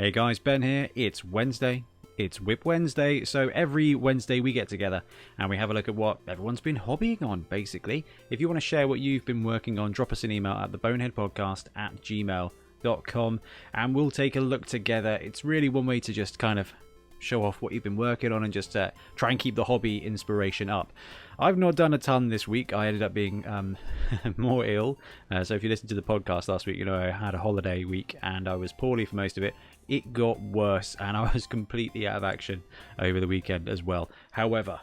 Hey guys, Ben here. It's Wednesday. It's WIP Wednesday, so every Wednesday we get together and we have a look at what everyone's been hobbying on, basically. If you want to share what you've been working on, drop us an email at theboneheadpodcast@gmail.com and we'll take a look together. It's really one way to just kind of show off what you've been working on and just try and keep the hobby inspiration up. I've not done a ton this week. I ended up being more ill. So if you listened to the podcast last week, you know I had a holiday week and I was poorly for most of it. It got worse and I was completely out of action over the weekend as well. However,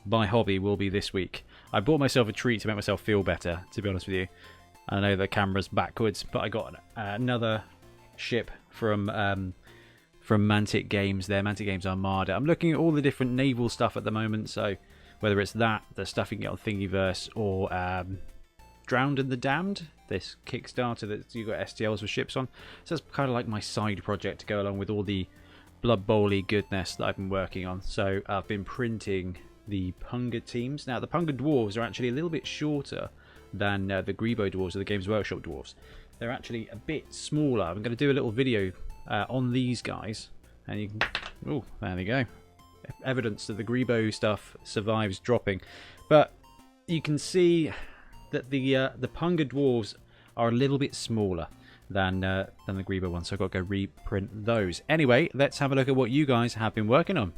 my hobby will be this week. I bought myself a treat to make myself feel better, to be honest with you. I know the camera's backwards, but I got another ship from Mantic Games there, Mantic Games Armada. I'm looking at all the different naval stuff at the moment, so whether it's that, the stuff you can get on Thingiverse, or Drowned and the Damned, this Kickstarter that you got STLs with ships on. So it's kind of like my side project to go along with all the Blood Bowl-y goodness that I've been working on. So I've been printing the Punga teams. Now the Punga dwarves are actually a little bit shorter than the Grebo dwarves or the Games Workshop dwarves. They're actually a bit smaller. I'm going to do a little video on these guys, and you can, oh, there we go, evidence that the Grebo stuff survives dropping, but you can see that the Punga dwarves are a little bit smaller than the Grebo ones, so I've got to go reprint those. Anyway, let's have a look at what you guys have been working on.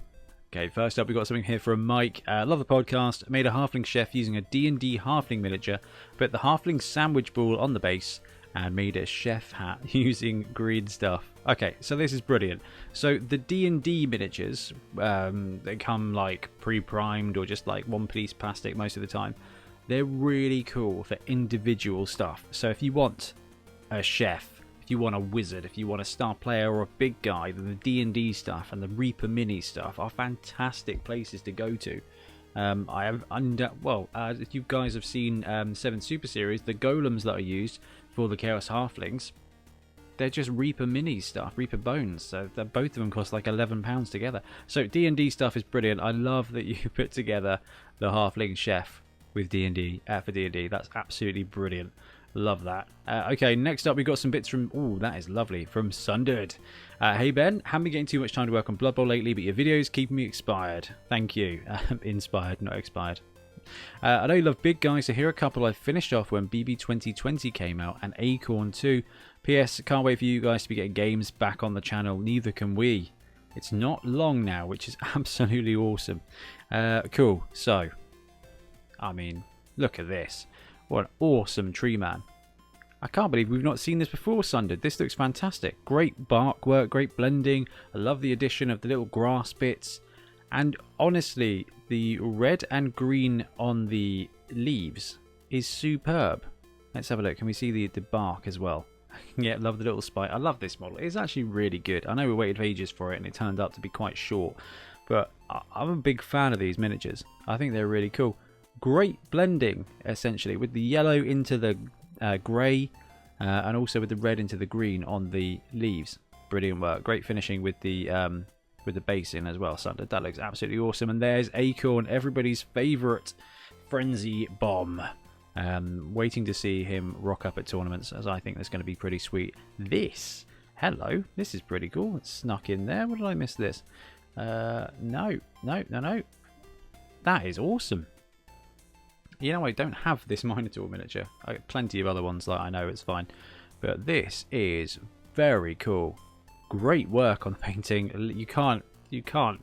Okay, first up we've got something here from Mike. Love the podcast. Made a halfling chef using a D&D halfling miniature, put the halfling sandwich ball on the base and made a chef hat using green stuff. Okay, so this is brilliant. So the D&D miniatures, they come like pre-primed or just like one-piece plastic most of the time. They're really cool for individual stuff. So if you want a chef, if you want a wizard, if you want a star player or a big guy, then the D&D stuff and the Reaper Mini stuff are fantastic places to go to. If you guys have seen 7 Super Series, the golems that are used for the Chaos Halflings, they're just Reaper Mini stuff, Reaper Bones. So both of them cost like £11 together. So D&D stuff is brilliant. I love that you put together the Halfling Chef with D&D for D&D. That's absolutely brilliant. Love that. Okay, next up we've got some bits from, oh, that is lovely, from Sundered. Hey Ben, haven't been getting too much time to work on Blood Bowl lately, but your videos keep me inspired. Thank you. Inspired, not expired. I know you love big guys, so here are a couple I finished off when BB 2020 came out, and Acorn 2. PS, can't wait for you guys to be getting games back on the channel, neither can we. It's not long now, which is absolutely awesome. Cool, so, I mean, look at this. What an awesome tree man. I can't believe we've not seen this before, Sundered. This looks fantastic. Great bark work, great blending. I love the addition of the little grass bits. And honestly, the red and green on the leaves is superb. Let's have a look. Can we see the bark as well? Yeah, love the little spike. I love this model. It's actually really good. I know we waited ages for it and it turned out to be quite short. But I'm a big fan of these miniatures. I think they're really cool. Great blending, essentially, with the yellow into the grey and also with the red into the green on the leaves. Brilliant work. Great finishing with the base in as well, Sundered. That looks absolutely awesome. And there's Acorn, everybody's favourite frenzy bomb. Waiting to see him rock up at tournaments, as I think that's going to be pretty sweet. This, hello, this is pretty cool. It's snuck in there. What did I miss this? No. That is awesome. You know, I don't have this Minotaur miniature. I got plenty of other ones that I know, it's fine. But this is very cool. Great work on the painting. You can't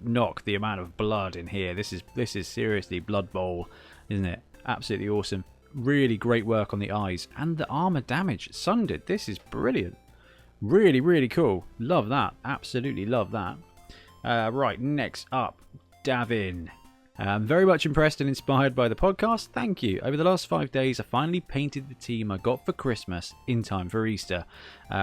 knock the amount of blood in here. This is seriously Blood Bowl, isn't it? Absolutely awesome. Really great work on the eyes and the armor damage. Sundered. This is brilliant. Really, really cool. Love that. Absolutely love that. Right, next up, Davin. I'm very much impressed and inspired by the podcast. Thank you. Over the last 5 days, I finally painted the team I got for Christmas in time for Easter.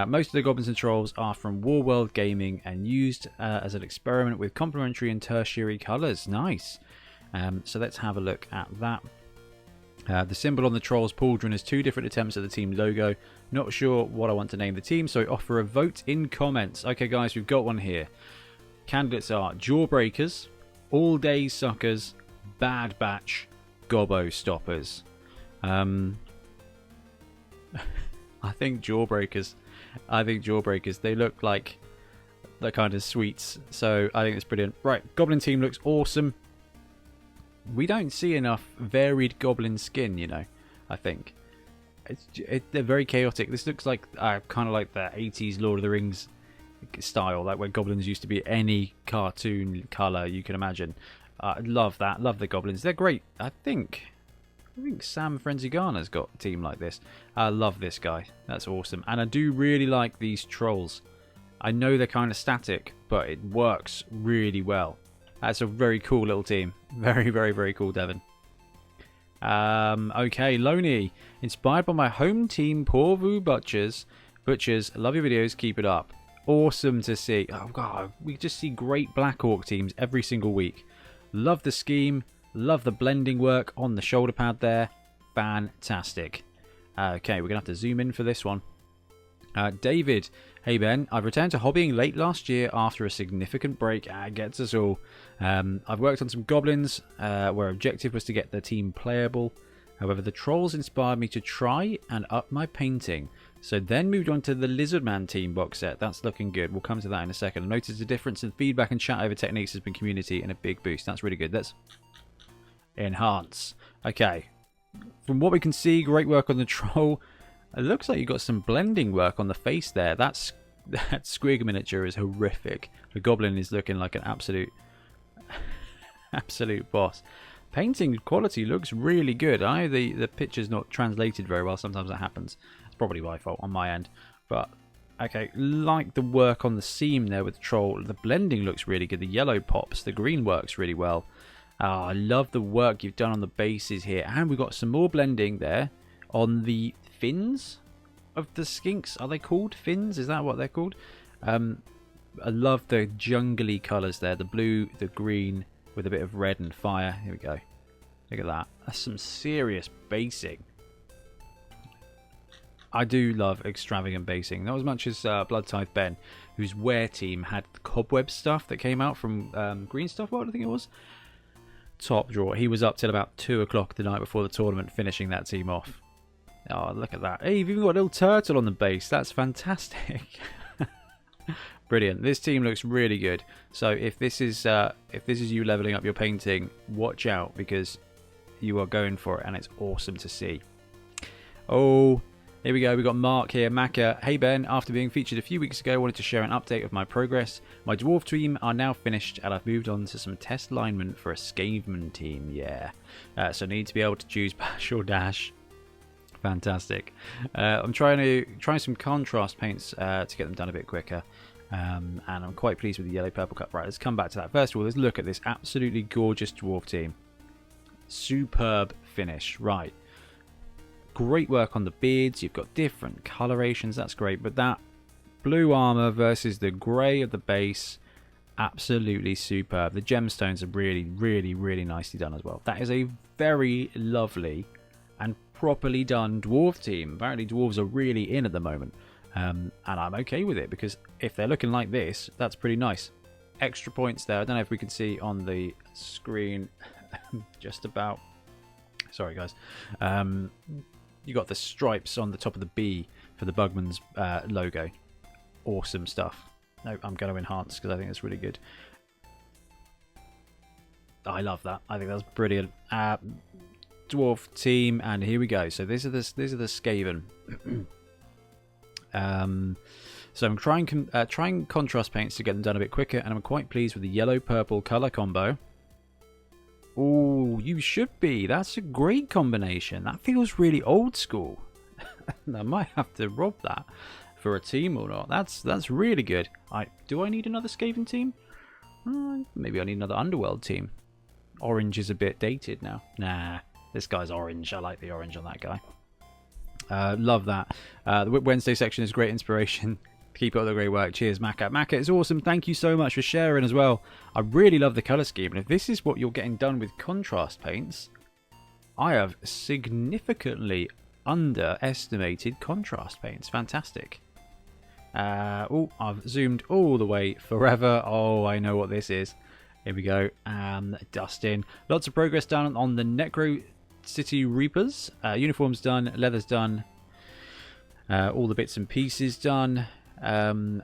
Most of the goblins and trolls are from Warworld Gaming and used as an experiment with complementary and tertiary colours. Nice. So let's have a look at that. The symbol on the troll's pauldron is 2 different attempts at the team logo. Not sure what I want to name the team, so offer a vote in comments. Okay, guys, we've got one here. Candidates are Jawbreakers, All Day Suckers, Bad Batch, Gobbo Stoppers. I think Jawbreakers. They look like the kind of sweets. So I think it's brilliant. Right, goblin team looks awesome. We don't see enough varied goblin skin, you know, I think. They're very chaotic. This looks like kind of like the 80s Lord of the Rings style, like where goblins used to be any cartoon colour you can imagine. Love that. Love the goblins. They're great. I think Sam Frenzigana's got a team like this. I love this guy. That's awesome. And I do really like these trolls. I know they're kind of static, but it works really well. That's a very cool little team. Very, very, very cool, Davin. Okay, Loney. Inspired by my home team, Porvu Butchers. Love your videos. Keep it up. Awesome to see. Oh, God. We just see great Black Orc teams every single week. Love the scheme. Love the blending work on the shoulder pad there. Fantastic. Okay, we're going to have to zoom in for this one. David. Hey Ben, I've returned to hobbying late last year after a significant break. Gets us all. I've worked on some goblins where objective was to get the team playable. However, the trolls inspired me to try and up my painting. So then moved on to the Lizardman team box set. That's looking good. We'll come to that in a second. I noticed a difference in feedback and chat over techniques has been community and a big boost. That's really good. Let's enhance. Okay. From what we can see, great work on the troll. It looks like you've got some blending work on the face there. That squig miniature is horrific. The goblin is looking like an absolute boss. Painting quality looks really good. I know the picture's not translated very well. Sometimes that happens. It's probably my fault on my end. But, okay, like the work on the seam there with the troll. The blending looks really good. The yellow pops. The green works really well. I love the work you've done on the bases here. And we've got some more blending there on the fins of the skinks. Are they called fins? Is that what they're called? I love the jungly colours there. The blue, the green with a bit of red and fire. Here we go. Look at that. That's some serious basing. I do love extravagant basing. Not as much as Blood Tithe Ben, whose wear team had the cobweb stuff that came out from Green Stuff World, I think it was. Top drawer. He was up till about 2 o'clock the night before the tournament, finishing that team off. Oh, look at that. Hey, you've even got a little turtle on the base. That's fantastic. Brilliant. This team looks really good. So if this is you leveling up your painting, watch out, because you are going for it and it's awesome to see. Oh, here we go. We've got Mark here. Maka. Hey Ben, after being featured a few weeks ago, I wanted to share an update of my progress. My dwarf team are now finished and I've moved on to some test alignment for a skaven team. Yeah. So need to be able to choose bash or dash. Fantastic. I'm trying some contrast paints to get them done a bit quicker. And I'm quite pleased with the yellow purple cut. Right, let's come back to that. First of all, let's look at this absolutely gorgeous dwarf team. Superb finish. Right. Great work on the beards. You've got different colorations. That's great. But that blue armor versus the grey of the base, absolutely superb. The gemstones are really, really, really nicely done as well. That is a very lovely and properly done dwarf team. Apparently dwarves are really in at the moment. And I'm okay with it, because if they're looking like this, that's pretty nice. Extra points there. I don't know if we can see on the screen. Just about. Sorry, guys. You got the stripes on the top of the B for the Bugman's logo. Awesome stuff. No, I'm going to enhance because I think it's really good. I love that. I think that's brilliant. Dwarf team, and here we go. So these are the Skaven. So I'm trying contrast paints to get them done a bit quicker, and I'm quite pleased with the yellow-purple colour combo. Oh, you should be. That's a great combination. That feels really old school. I might have to rob that for a team or not. That's really good. Do I need another Skaven team? Maybe I need another Underworld team. Orange is a bit dated now. Nah, this guy's orange. I like the orange on that guy. Love that. The WIP Wednesday section is great inspiration. Keep up the great work. Cheers, Maka. Maka, it's awesome. Thank you so much for sharing as well. I really love the colour scheme. And if this is what you're getting done with contrast paints, I have significantly underestimated contrast paints. Fantastic. Oh, I've zoomed all the way forever. Oh, I know what this is. Here we go. Dustin. Lots of progress done on the Necro City Reapers. Uniforms done. Leather's done. All the bits and pieces done. Alright,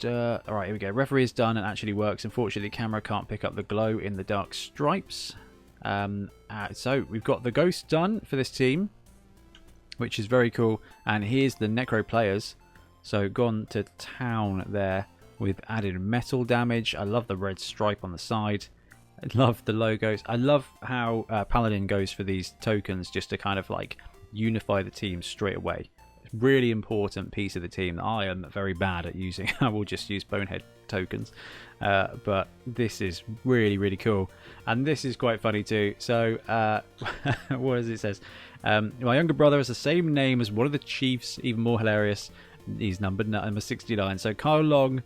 here we go. Referee is done and actually works. Unfortunately, the camera can't pick up the glow in the dark stripes. So we've got the ghost done for this team, which is very cool. And here's the necro players. So gone to town there with added metal damage. I love the red stripe on the side. I love the logos. I love how Paladin goes for these tokens just to kind of like unify the team straight away. Really important piece of the team that I am very bad at using. I will just use Bonehead tokens, but this is really, really cool, and this is quite funny too. So what does it says? My younger brother has the same name as one of the chiefs. Even more hilarious, he's numbered number 69. So Kyle Long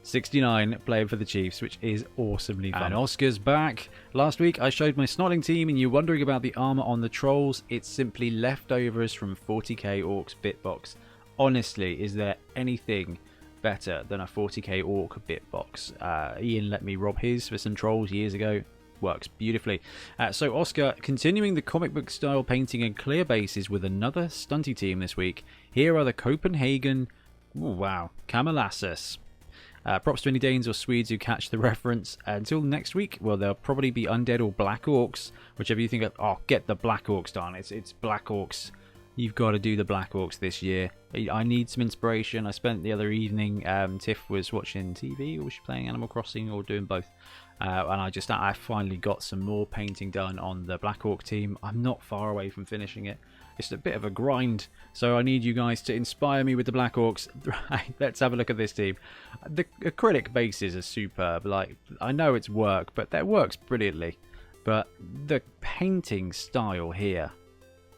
69 playing for the Chiefs, which is awesomely fun. And Oscar's back. Last week I showed my snotting team and you're wondering about the armor on the trolls. It's simply leftovers from 40k Orcs bitbox. Honestly, is there anything better than a 40k Orc bitbox? Ian let me rob his for some trolls years ago. Works beautifully. So Oscar continuing the comic book style painting and clear bases with another stunty team this week. Here are the Copenhagen, Camelassus. Props to any Danes or Swedes who catch the reference. Until next week, well, they'll probably be undead or black orcs, whichever you think of. Oh, get the black orcs done. It's black orcs. You've got to do the black orcs this year. I need some inspiration. I spent the other evening, Tiff was watching TV, or was she playing Animal Crossing, or doing both? And I finally got some more painting done on the black orc team. I'm not far away from finishing it. It's a bit of a grind, so I need you guys to inspire me with the Black Orcs. Right, let's have a look at this team. The acrylic bases are superb. Like, I know it's work, but that works brilliantly. But the painting style here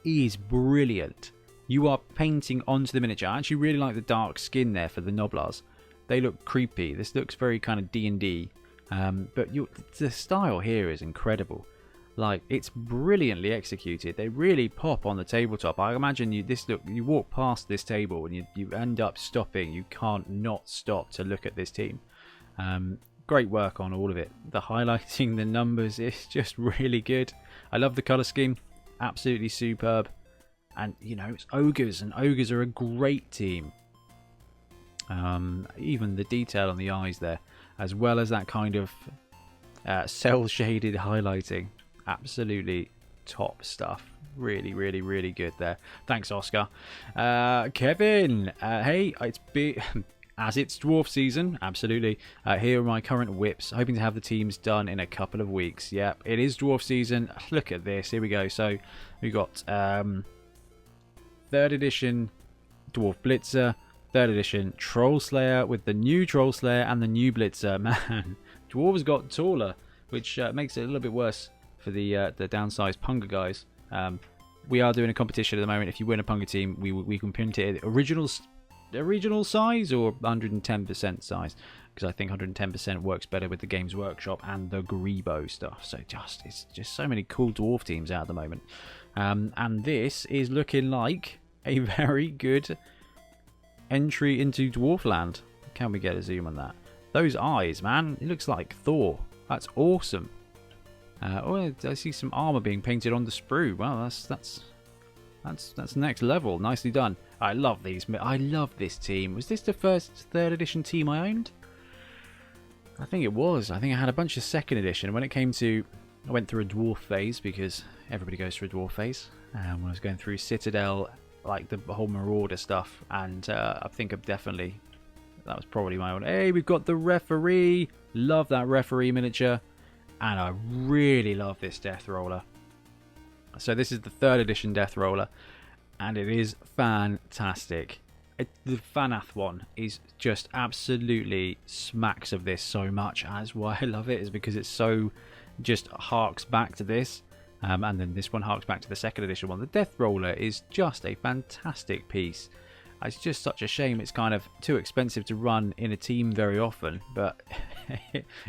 is brilliant. You are painting onto the miniature. I actually really like the dark skin there for the Noblars. They look creepy. This looks very kind of D&D. But the style here is incredible. Like, it's brilliantly executed. They really pop on the tabletop. I imagine you walk past this table and you end up stopping. You can't not stop to look at this team. Great work on all of it. The highlighting, the numbers is just really good. I love the colour scheme. Absolutely superb. And, you know, it's ogres, and ogres are a great team. Even the detail on the eyes there, as well as that kind of cell-shaded highlighting. Absolutely top stuff. Really, really, really good there. Thanks, Oscar. Kevin, hey, as it's dwarf season, absolutely. Here are my current whips. Hoping to have the teams done in a couple of weeks. Yep, it is dwarf season. Look at this. Here we go. So we got 3rd edition Dwarf Blitzer, 3rd edition Troll Slayer with the new Troll Slayer and the new Blitzer. Man, dwarves got taller, which makes it a little bit worse for the downsized Punga guys. We are doing a competition at the moment. If you win a Punga team, we can print it at original size or 110% size, because I think 110% works better with the Games Workshop and the Grebo stuff. So it's just so many cool dwarf teams out at the moment. And this is looking like a very good entry into Dwarfland. Can we get a zoom on that? Those eyes, man, it looks like Thor. That's awesome. Oh, I see some armor being painted on the sprue. Wow, that's next level. Nicely done. I love these. I love this team. Was this the first 3rd edition team I owned? I think it was. I think I had a bunch of 2nd edition. When it came to, I went through a dwarf phase, because everybody goes through a dwarf phase. When I was going through Citadel, like the whole Marauder stuff, and I think that was probably my own. Hey, we've got the referee. Love that referee miniature. And I really love this Death Roller. So this is the 3rd edition Death Roller, and it is fantastic. The Fanath one is just absolutely smacks of this so much. That's why I love it, is because it's so just harks back to this. And then this one harks back to the 2nd edition one. The Death Roller is just a fantastic piece. It's just such a shame it's kind of too expensive to run in a team very often, but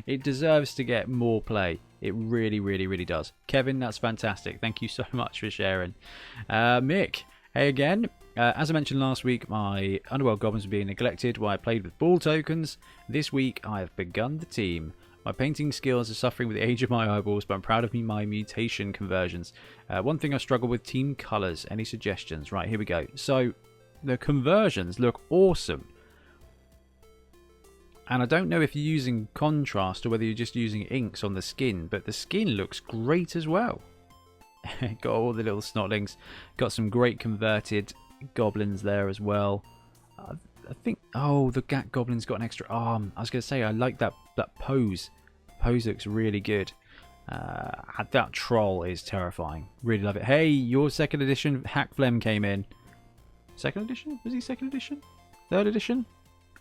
it deserves to get more play. It really, really, really does. Kevin, that's fantastic. Thank you so much for sharing. Mick, hey again. As I mentioned last week, my Underworld Goblins were being neglected while I played with ball tokens. This week, I have begun the team. My painting skills are suffering with the age of my eyeballs, but I'm proud of my mutation conversions. One thing I struggle with, team colours. Any suggestions? Right, here we go. So the conversions look awesome. And I don't know if you're using contrast or whether you're just using inks on the skin, but the skin looks great as well. Got all the little snotlings. Got some great converted goblins there as well. I think, oh, the goblin's got an extra arm. I was going to say, I like that pose. Pose looks really good. That troll is terrifying. Really love it. Hey, your second edition Hack Flem came in. Second edition? Was he second edition? Third edition?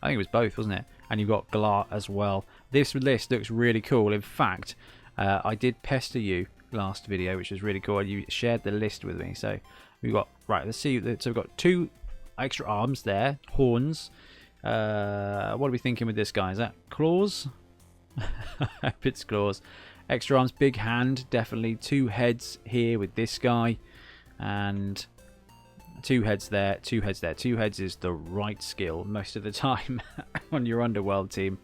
I think it was both, wasn't it? And you've got Glart as well. This list looks really cool. In fact, I did pester you last video, which was really cool. And you shared the list with me. So we've got, right, let's see. So we've got 2 extra arms there. Horns. What are we thinking with this guy? Is that claws? It's claws. Extra arms, big hand, definitely. 2 heads here with this guy. And 2 heads there, 2 heads there. 2 heads is the right skill most of the time on your underworld team.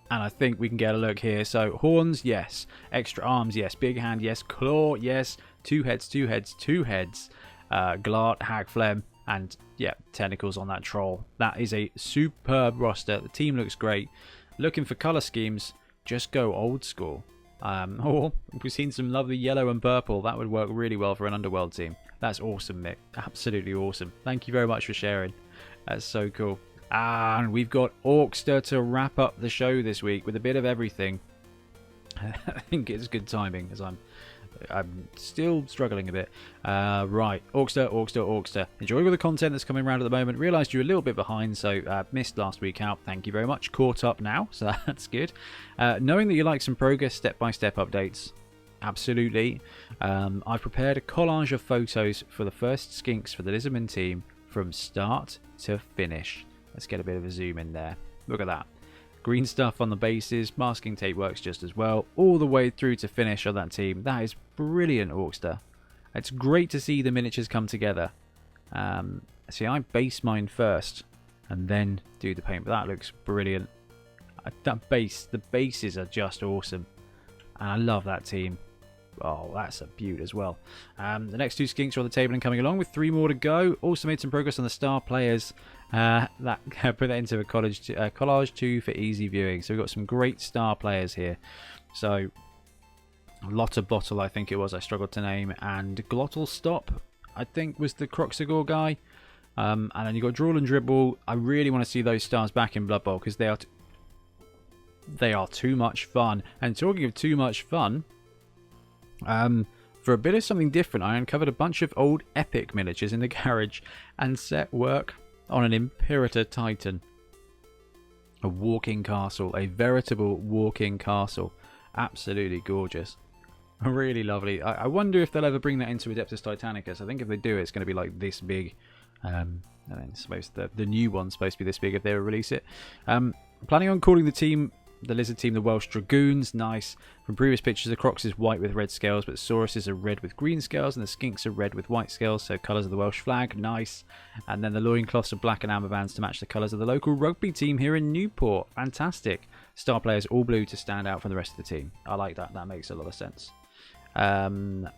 And I think we can get a look here. So horns, yes. Extra arms, yes. Big hand, yes. Claw, yes. 2 heads, 2 heads, 2 heads. Glart, Hag Phlegm, and yeah, tentacles on that troll. That is a superb roster. The team looks great. Looking for colour schemes, just go old school. Or we've seen some lovely yellow and purple. That would work really well for an underworld team. That's awesome, Mick. Absolutely awesome. Thank you very much for sharing. That's so cool. And we've got Orchestra to wrap up the show this week with a bit of everything. I think it's good timing as I'm still struggling a bit. Right, Orchestra. Enjoying all the content that's coming around at the moment. Realised you're a little bit behind, so missed last week out. Thank you very much. Caught up now, so that's good. Knowing that you like some progress step-by-step updates, absolutely. I've prepared a collage of photos for the first skinks for the Lizardman team from start to finish. Let's get a bit of a zoom in there. Look at that. Green stuff on the bases, masking tape works just as well, all the way through to finish on that team. That is brilliant, Orchestra. It's great to see the miniatures come together. See, I base mine first and then do the paint, but that looks brilliant. That base, the bases are just awesome. And I love that team. Oh, that's a beaut as well. The next 2 skinks are on the table and coming along with 3 more to go. Also made some progress on the star players. That put that into a collage too for easy viewing. So we've got some great star players here. So Lotta Bottle, I think it was. I struggled to name. And Glottal Stop, I think, was the Croxagore guy. And then you've got Drawl and Dribble. I really want to see those stars back in Blood Bowl because they are too much fun. And talking of too much fun, for a bit of something different, I uncovered a bunch of old epic miniatures in the garage and set work on an Imperator Titan. A walking castle, a veritable walking castle. Absolutely gorgeous. Really lovely. I wonder if they'll ever bring that into Adeptus Titanicus. I think if they do, it's going to be like this big. And then the new one's supposed to be this big if they ever release it. Planning on calling the lizard team the Welsh Dragoons. Nice. From previous pictures, the Crocs is white with red scales, but the Sauruses are red with green scales, and the Skinks are red with white scales, so colours of the Welsh flag. Nice. And then the loincloths are black and amber bands to match the colours of the local rugby team here in Newport. Fantastic. Star players all blue to stand out from the rest of the team. I like that. That makes a lot of sense. And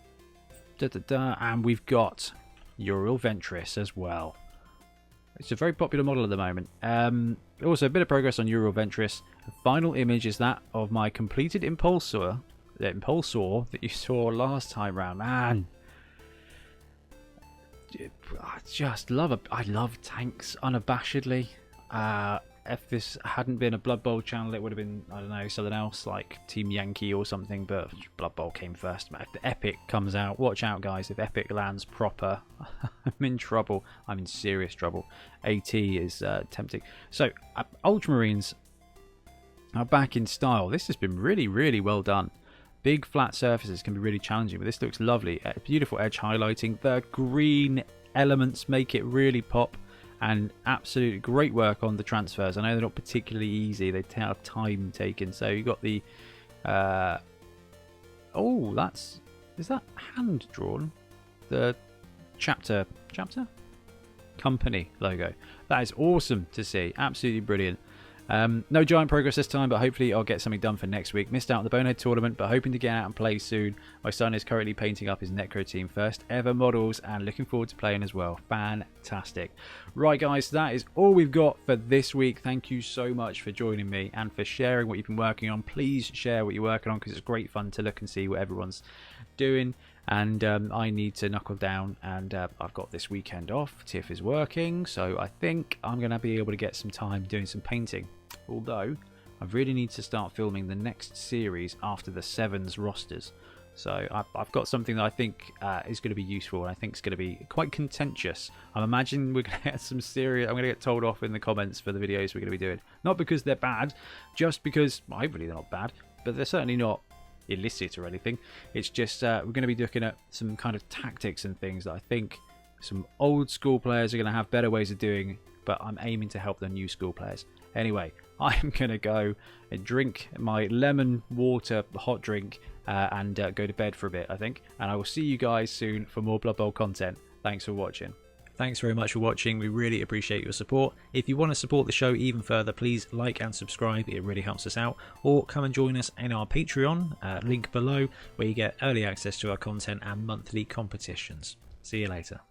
we've got Uriel Ventris as well. It's a very popular model at the moment. Also, a bit of progress on Uriel Ventris. The final image is that of my completed Impulsor that you saw last time round. Man, I just love it. I love tanks unabashedly. If this hadn't been a Blood Bowl channel, it would have been, I don't know, something else like Team Yankee or something, but Blood Bowl came first. If the Epic comes out, watch out guys, if Epic lands proper, I'm in trouble. I'm in serious trouble. AT is tempting. So, Ultramarines are back in style. This has been really, really well done. Big flat surfaces can be really challenging, but this looks lovely. Beautiful edge highlighting. The green elements make it really pop. And absolutely great work on the transfers. I know they're not particularly easy. They have time taken. So you got the... is that hand drawn? The chapter company logo. That is awesome to see. Absolutely brilliant. No giant progress this time, but hopefully I'll get something done for next week. Missed out on the Bonehead tournament, but hoping to get out and play soon. My son is currently painting up his Necro team first ever models and looking forward to playing as well. Fantastic. Right guys, that is all we've got for this week. Thank you so much for joining me and for sharing what you've been working on. Please share what you're working on because it's great fun to look and see what everyone's doing. And I need to knuckle down, and I've got this weekend off. Tiff is working, so I think I'm going to be able to get some time doing some painting. Although I really need to start filming the next series after the Sevens rosters. So I've got something that I think is going to be useful, and I think it's going to be quite contentious. I'm imagining we're going to get some serious... I'm going to get told off in the comments for the videos we're going to be doing. Not because they're bad, just because... Well, hopefully they're not bad, but they're certainly not illicit or anything. It's just we're going to be looking at some kind of tactics and things that I think some old school players are going to have better ways of doing, but I'm aiming to help the new school players. Anyway, I'm going to go and drink my lemon water hot drink and go to bed for a bit, I think. And I will see you guys soon for more Blood Bowl content. Thanks for watching. Thanks very much for watching. We really appreciate your support. If you want to support the show even further, please like and subscribe. It really helps us out. Or come and join us in our Patreon, link below, where you get early access to our content and monthly competitions. See you later.